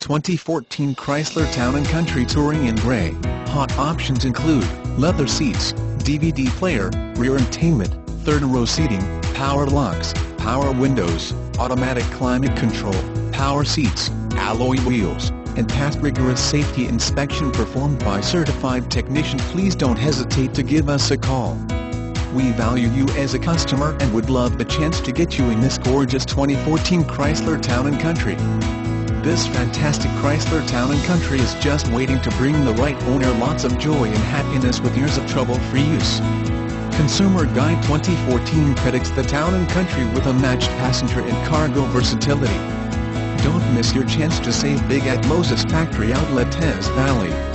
2014 Chrysler Town Country Touring in Grey. Hot options include leather seats, DVD player, rear entertainment, third-row seating, power locks, power windows, automatic climate control, power seats, alloy wheels, and past rigorous safety inspection performed by certified technician. Please don't hesitate to give us a call. We value you as a customer and would love the chance to get you in this gorgeous 2014 Chrysler Town Country. This fantastic Chrysler Town Country is just waiting to bring the right owner lots of joy and happiness with years of trouble-free use. Consumer Guide 2014 credits the Town Country with unmatched passenger and cargo versatility. Don't miss your chance to save big at Moses Factory Outlet, Teays Valley.